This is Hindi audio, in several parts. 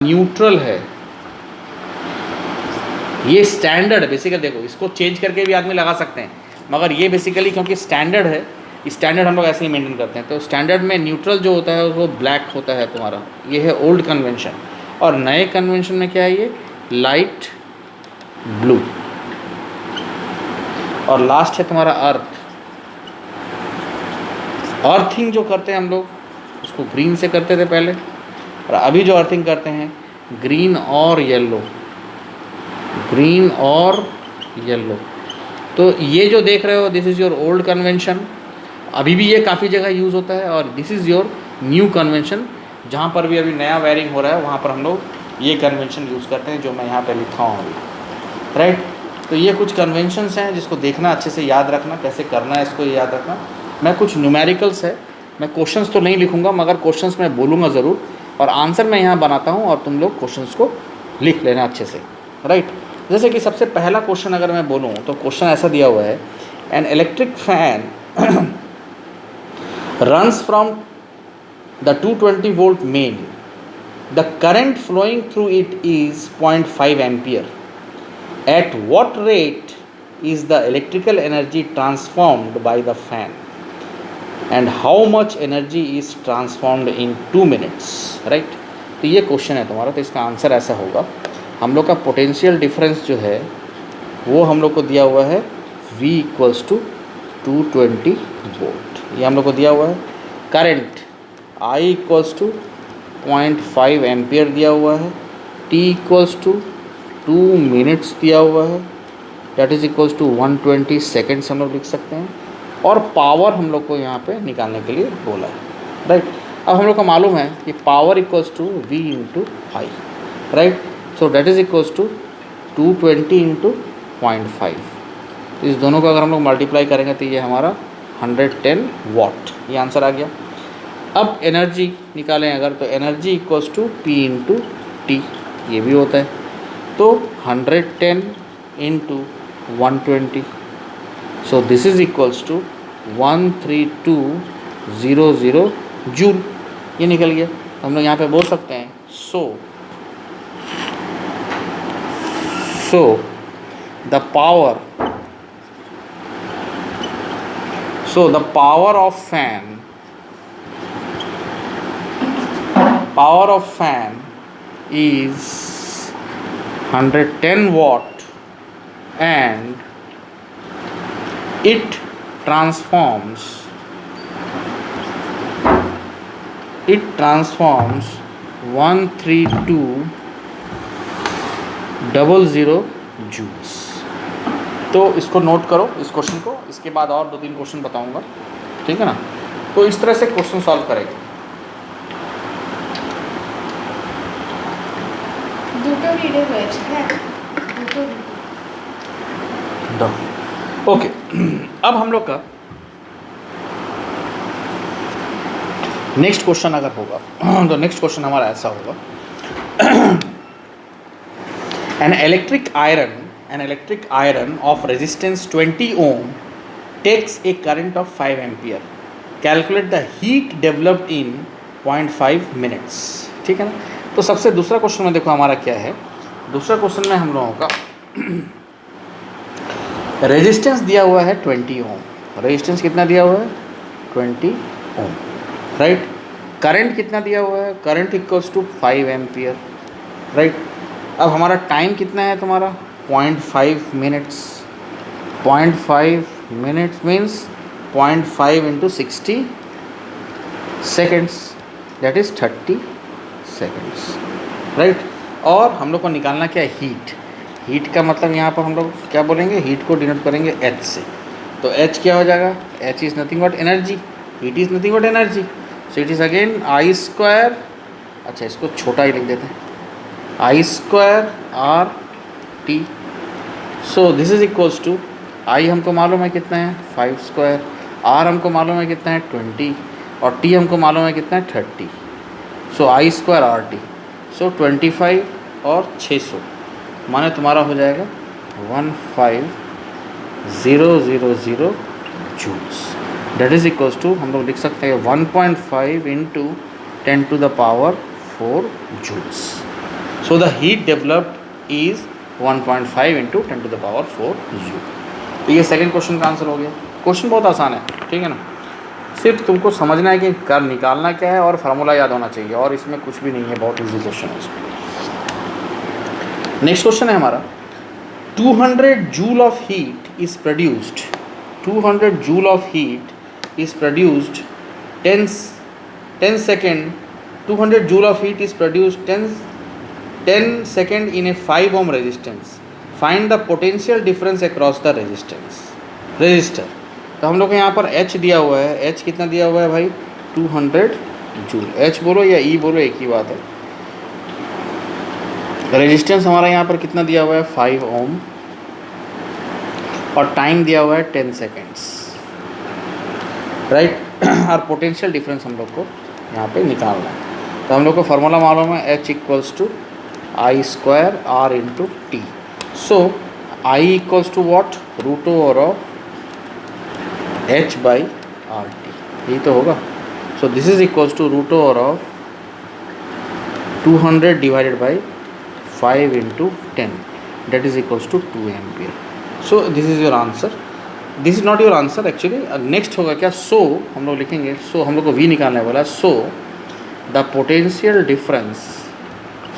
न्यूट्रल है, ये स्टैंडर्ड बेसिकली देखो, इसको चेंज करके भी आदमी लगा सकते हैं, मगर ये बेसिकली क्योंकि स्टैंडर्ड है, स्टैंडर्ड हम लोग ऐसे ही मेंटेन करते हैं। तो स्टैंडर्ड में न्यूट्रल जो होता है वो ब्लैक होता है तुम्हारा, ये है ओल्ड कन्वेंशन। और नए कन्वेंशन में क्या है, ये लाइट ब्लू। और लास्ट है तुम्हारा अर्थ। अर्थिंग जो करते हैं हम लोग उसको ग्रीन से करते थे पहले, और अभी जो अर्थिंग करते हैं ग्रीन और येलो, ग्रीन और येलो। तो ये जो देख रहे हो this is your old convention, अभी भी ये काफ़ी जगह यूज़ होता है। और this is your new convention, जहाँ पर भी अभी नया वायरिंग हो रहा है वहाँ पर हम लोग ये कन्वेंशन यूज़ करते हैं जो मैं यहाँ पे लिखा हूँ अभी, राइट। तो ये कुछ कन्वेंशंस हैं जिसको देखना, अच्छे से याद रखना, कैसे करना है इसको याद रखना। मैं कुछ न्यूमेरिकल्स है, मैं क्वेश्चंस तो नहीं लिखूंगा मगर क्वेश्चंस मैं बोलूँगा ज़रूर, और आंसर मैं यहाँ बनाता हूँ और तुम लोग क्वेश्चंस को लिख लेना अच्छे से, राइट। जैसे कि सबसे पहला क्वेश्चन अगर मैं बोलूँ तो क्वेश्चन ऐसा दिया हुआ है, an electric fan runs from the 220 volt main, the current flowing through it is 0.5 ampere, at what rate is the electrical energy transformed by the fan and how much energy is transformed in 2 minutes, right। तो ये क्वेश्चन है तुम्हारा, तो इसका आंसर ऐसा होगा, हम लोग का पोटेंशियल डिफरेंस जो है वो हम लोग को दिया हुआ है V इक्वल्स टू 220 वोल्ट, ये हम लोग को दिया हुआ है। Current I equals to 0.5 ampere दिया हुआ है, T इक्वल्स टू 2 मिनट्स दिया हुआ है, that is equals to 120 seconds हम लोग लिख सकते हैं। और पावर हम लोग को यहाँ पे निकालने के लिए बोला है, राइट। अब हम लोग को मालूम है कि power equals to V into I, right. So that is equals to 220 into 0.5। इस दोनों को अगर हम लोग मल्टीप्लाई करेंगे तो ये हमारा 110 वाट, ये आंसर आ गया। अब एनर्जी निकालें अगर, तो energy equals to P into t, ये भी होता है। तो 110 into 120, so this is equals to 13200 joule, ये निकल गया। हम लोग यहाँ पे बोल सकते हैं so the power of fan is 110 watt and it transforms 13200 joules. तो इसको नोट करो इस क्वेश्चन को, इसके बाद और 2-3 क्वेश्चन बताऊंगा, ठीक है ना। तो इस तरह से क्वेश्चन सॉल्व करेंगे। ओके, अब हम लोग का नेक्स्ट क्वेश्चन अगर होगा तो नेक्स्ट क्वेश्चन हमारा ऐसा होगा, an electric iron of resistance 20 ohm takes a current of 5 ampere, calculate the heat developed in 0.5 minutes, ठीक है ना। तो सबसे दूसरा क्वेश्चन में देखो हमारा क्या है, दूसरा क्वेश्चन में हम लोगों का रेजिस्टेंस दिया हुआ है 20 ओम, रेजिस्टेंस कितना दिया हुआ है 20 ओम, राइट। करंट कितना दिया हुआ है, current equals to 5 ampere, right. अब हमारा टाइम कितना है तुम्हारा 0.5 minutes, 0.5 minutes means 0.5 into 60 seconds, that is 30 seconds, right. और हम लोग को निकालना क्या है, हीट का मतलब यहाँ पर हम लोग क्या बोलेंगे, हीट को डिनोट करेंगे H से। तो H क्या हो जाएगा, H is nothing but energy, heat is nothing but energy, so it is again I square, अच्छा इसको छोटा ही लिख देते हैं, I square RT। So this is equals to I हमको मालूम है कितना है 5 स्क्वायर, R हमको मालूम है कितना है 20 और T हमको मालूम है कितना है 30। So I square RT, so 25 और 600 माने तुम्हारा हो जाएगा 15000 joules, that is equals to हम लोग लिख सकते हैं 1.5 into 10 to the power 4 joules, so the heat developed is 1.5 into 10⁴ joule. तो ये सेकंड क्वेश्चन का आंसर हो गया। क्वेश्चन बहुत आसान है, ठीक है ना, सिर्फ तुमको समझना है कि कर निकालना क्या है और फार्मूला याद होना चाहिए, और इसमें कुछ भी नहीं है, बहुत इजी क्वेश्चन है इसमें। नेक्स्ट क्वेश्चन है हमारा, 200 joule of heat is produced, 200 joule of heat is produced 10 second, 200 joule of heat is produced 10 second in A 5 ohm resistance, find the potential difference across the register. तो हम लोग को यहाँ पर H दिया हुआ है, H कितना दिया हुआ है भाई, 200 जूल, H बोलो या E बोलो एक ही बात है। रेजिस्टेंस हमारा यहाँ पर कितना दिया हुआ है, 5 ओम, और टाइम दिया हुआ है 10 सेकेंड्स, राइट। और पोटेंशियल डिफरेंस हम लोग को यहाँ पे निकालना है। तो हम लोग को फार्मूला मालूम है, H equals to I square R into t. So I equals to what, root over of H by R t, यही तो होगा। So this is equals to root over of 200 divided by 5 into 10, that is equals to 2 ampere. So this is your answer. This is not your answer actually, next होगा क्या, सो हम लोग लिखेंगे, सो हम लोग को वी निकालने वाला है। So the potential difference,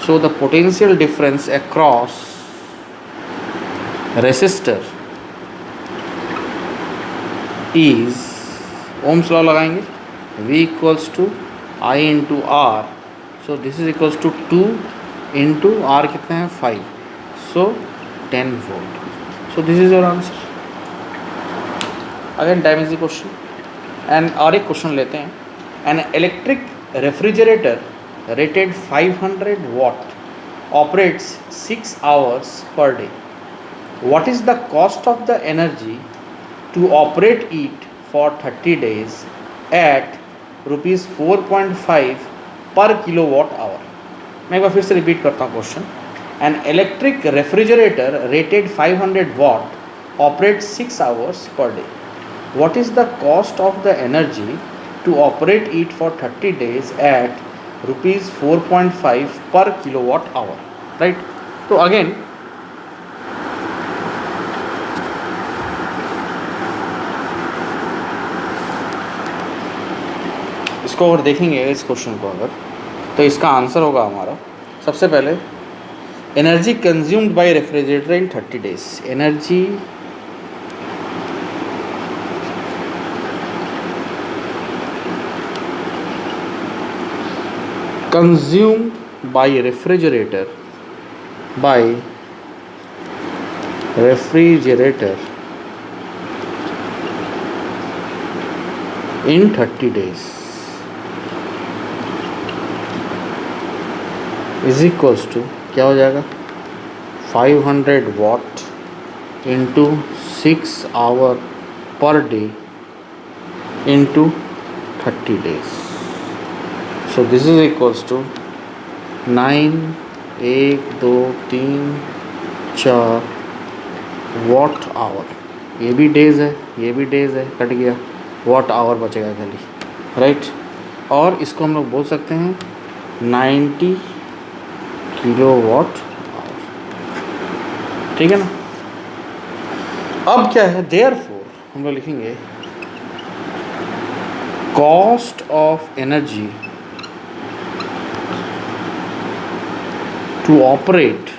so the potential difference across resistor is, ohm's law लगाएंगे, V equals to I into R, so this is equals to 2 into R कितना है 5, so 10 volt. So this is your answer. Again time is the question and और एक क्वेश्चन लेते हैं। An electric refrigerator rated 500 watt operates 6 hours per day. What is the cost of the energy to operate it for 30 days at rupees 4.5 per kilowatt hour? मैं एक बार फिर से रिपीट करता हूँ question. N electric refrigerator rated 500 watt operates 6 hours per day. What is the cost of the energy to operate it for 30 days at rupees 4.5 per kilowatt hour? Right? तो अगेन इसको अगर देखेंगे इस क्वेश्चन को अगर, तो इसका आंसर होगा हमारा सबसे पहले energy consumed by refrigerator in 30 days, energy consumed by refrigerator in 30 days is equals to क्या हो जाएगा, 500 watt into 6 hour per day into 30 days। So this is equals to 9, 1, 2, 3, 4 watt hour। ये भी डेज है, ये भी डेज है, कट गया, watt hour बचेगा खाली, राइट। और इसको हम लोग बोल सकते हैं 90 किलोवाट आवर, ठीक है ना। अब क्या है, देयरफॉर हम लोग लिखेंगे cost of energy to operate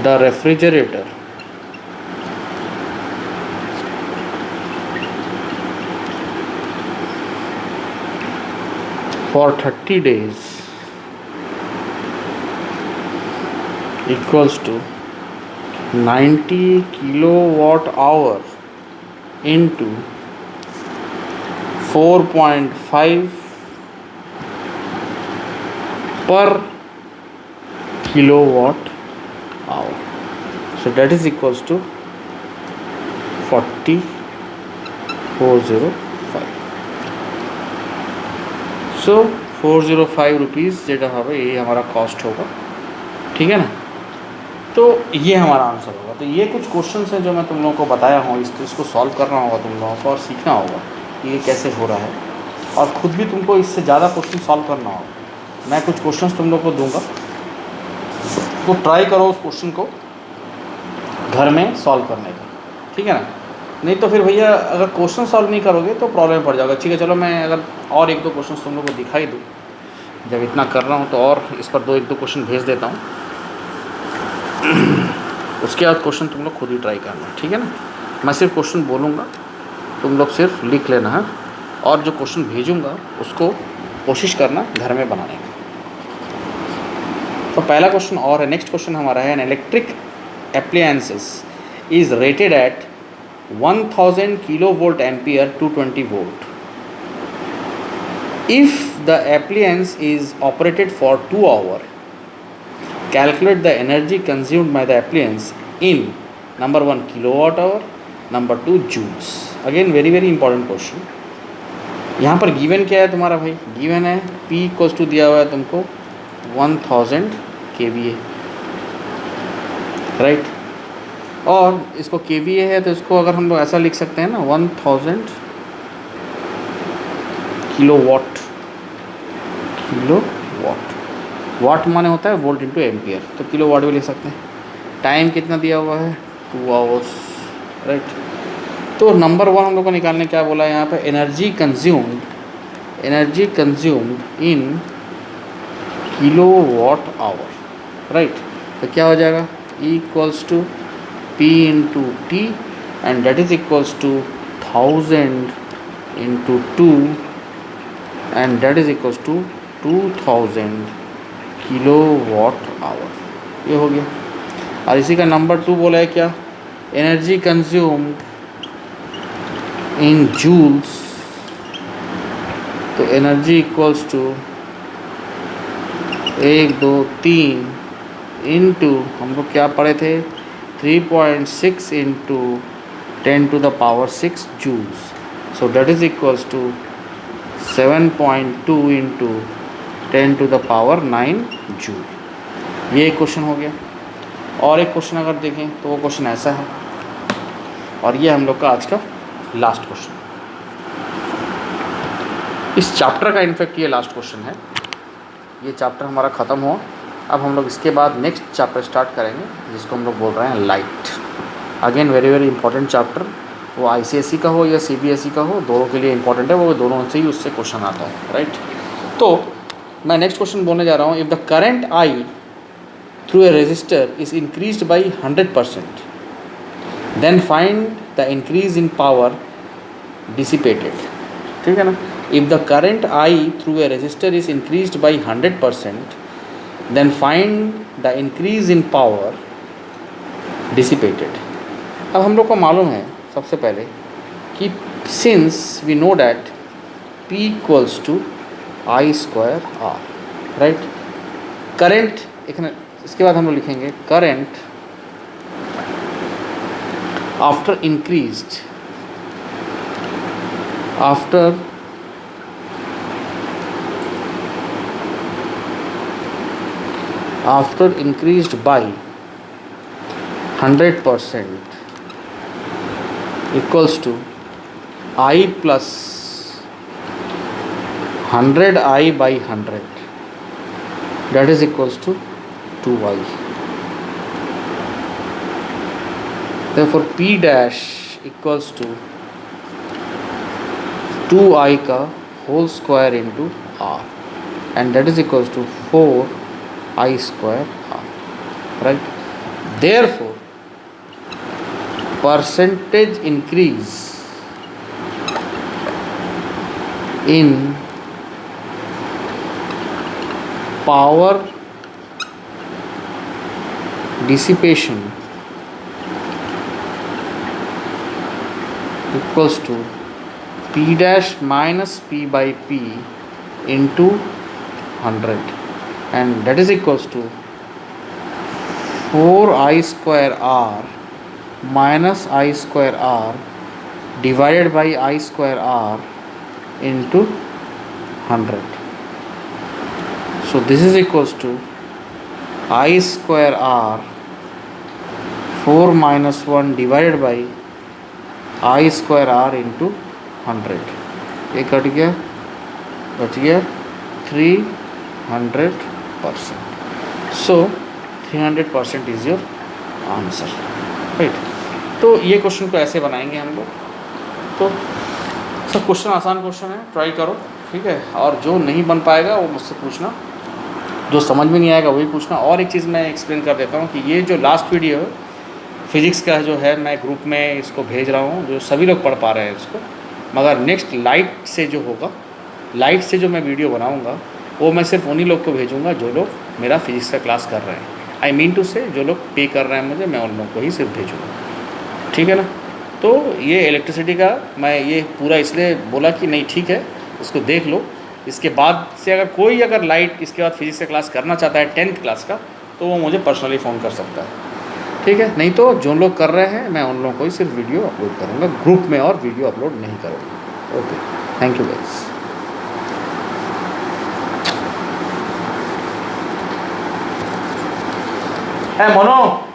the refrigerator for 30 days equals to 90 kilowatt hour into 4.5 per kilowatt hour. So that is equals to 405. So 405 rupees যেটা হবে ये हमारा कॉस्ट होगा, ठीक है ना। तो ये हमारा आंसर होगा। तो ये कुछ क्वेश्चंस हैं जो मैं तुम लोगों को बताया हूँ, इसको सॉल्व करना होगा तुम लोगों को और सीखना होगा कि ये कैसे हो रहा है। और खुद भी तुमको इससे ज़्यादा क्वेश्चन सॉल्व करना होगा। मैं कुछ क्वेश्चंस तुम लोग को दूंगा, तो ट्राई करो उस क्वेश्चन को घर में सॉल्व करने का, ठीक है ना। नहीं तो फिर भैया अगर क्वेश्चन सॉल्व नहीं करोगे तो प्रॉब्लम पड़ जाएगा। ठीक है, चलो मैं अगर और एक दो क्वेश्चन तुम लोग को दिखाई दूँ, जब इतना कर रहा हूँ तो और इस पर एक दो क्वेश्चन भेज देता हूँ। उसके बाद क्वेश्चन तुम लोग खुद ही ट्राई करना, ठीक है ना। मैं सिर्फ क्वेश्चन बोलूँगा, तुम लोग सिर्फ लिख लेना है, और जो क्वेश्चन भेजूँगा उसको कोशिश करना घर में बनाने का। तो पहला क्वेश्चन और है, नेक्स्ट क्वेश्चन हमारा है, an electric appliances is rated eight 1000 kilovolt ampere 220 volt. If the appliance is operated for 2 hours, calculate the energy consumed by the appliance in number 1 kilowatt hour, number 2 joules. Again very very important question. यहाँ पर गिवन क्या है तुम्हारा भाई? गिवन है P इक्वल्स टू दिया हुआ है तुमको 1000 kVA, राइट। और इसको kVA है तो इसको अगर हम लोग ऐसा लिख सकते हैं ना, 1000 किलोवाट। वाट माने होता है वोल्ट इंटू एम्पियर, तो किलोवाट भी लिख सकते हैं। टाइम कितना दिया हुआ है? 2 आवर्स, राइट। तो नंबर 1 हम लोग को निकालने क्या बोला है यहाँ पे? Energy consumed in kilowatt hour, right. तो क्या हो जाएगा? E equals to P into t, and that is equals to 1000 into 2, and that is equals to 2000 kilowatt hour. ये हो गया। और इसी का नंबर 2 बोला है क्या? एनर्जी कंज्यूम्ड इन जूल्स, तो एनर्जी इक्वल्स टू 1 2 3 इंटू, हम लोग क्या पढ़े थे? 3.6 into 10 to the power 6 joules. So that is equals to 7.2 into 10 to the power 9 joule. ये एक क्वेश्चन हो गया। और एक क्वेश्चन अगर देखें तो वो क्वेश्चन ऐसा है, और ये हम लोग का आज का लास्ट क्वेश्चन, इस चैप्टर का इनफैक्ट ये लास्ट क्वेश्चन है। ये चैप्टर हमारा ख़त्म हुआ। अब हम लोग इसके बाद नेक्स्ट चैप्टर स्टार्ट करेंगे, जिसको हम लोग बोल रहे हैं light. Again very very important chapter, वो आईसीएसई का हो या सीबीएसई का हो, दोनों के लिए इंपॉर्टेंट है, वो दोनों से ही उससे क्वेश्चन आता है, राइट। तो मैं नेक्स्ट क्वेश्चन बोलने जा रहा हूँ, if the current I through a resistor is increased by 100%, then find the increase in power dissipated. ठीक है ना। If the current I through a resistor is increased by 100%, then find the increase in power dissipated. अब हम लोग को मालूम है सबसे पहले कि since we know that P equals to I square R, राइट। करेंट इसके बाद हम लोग लिखेंगे current after increased after increased by 100% equals to I plus 100I by 100, that is equals to 2I. Therefore P dash equals to 2I का whole square into R, and that is equals to 4I square R, right. Therefore percentage increase in power dissipation equals to P dash minus P by P into 100, and that is equals to 4I square R minus I square R divided by I square R into 100. So this is equals to I square R 4 minus 1 divided by I square R into 100. ये कट गया बच गया 300%। सो 300% इज़ योर आंसर, राइट। तो ये क्वेश्चन को ऐसे बनाएंगे हम लोग। तो सब क्वेश्चन आसान क्वेश्चन है, ट्राई करो, ठीक है। और जो नहीं बन पाएगा वो मुझसे पूछना, जो समझ में नहीं आएगा वही पूछना। और एक चीज़ मैं एक्सप्लेन कर देता हूँ कि ये जो लास्ट वीडियो है फिज़िक्स का जो है, मैं ग्रुप में इसको भेज रहा हूँ, जो सभी लोग पढ़ पा रहे हैं इसको। मगर नेक्स्ट लाइट से जो होगा, लाइट से जो मैं वीडियो बनाऊँगा वो मैं सिर्फ उन्हीं लोग को भेजूँगा जो लोग मेरा फिज़िक्स का क्लास कर रहे हैं। आई मीन टू से जो लोग पे कर रहे हैं मुझे, मैं उन लोगों को ही सिर्फ भेजूँगा, ठीक है ना। तो ये इलेक्ट्रिसिटी का मैं ये पूरा इसलिए बोला कि नहीं ठीक है, इसको देख लो। इसके बाद से अगर कोई अगर लाइट इसके बाद फिजिक्स का क्लास करना चाहता है 10th क्लास का, तो वो मुझे पर्सनली फ़ोन कर सकता है, ठीक है। नहीं तो जो लोग कर रहे हैं मैं उन लोगों को ही सिर्फ वीडियो अपलोड करूँगा ग्रुप में, और वीडियो अपलोड नहीं करूँगा। Okay, thank you guys. है मोनो।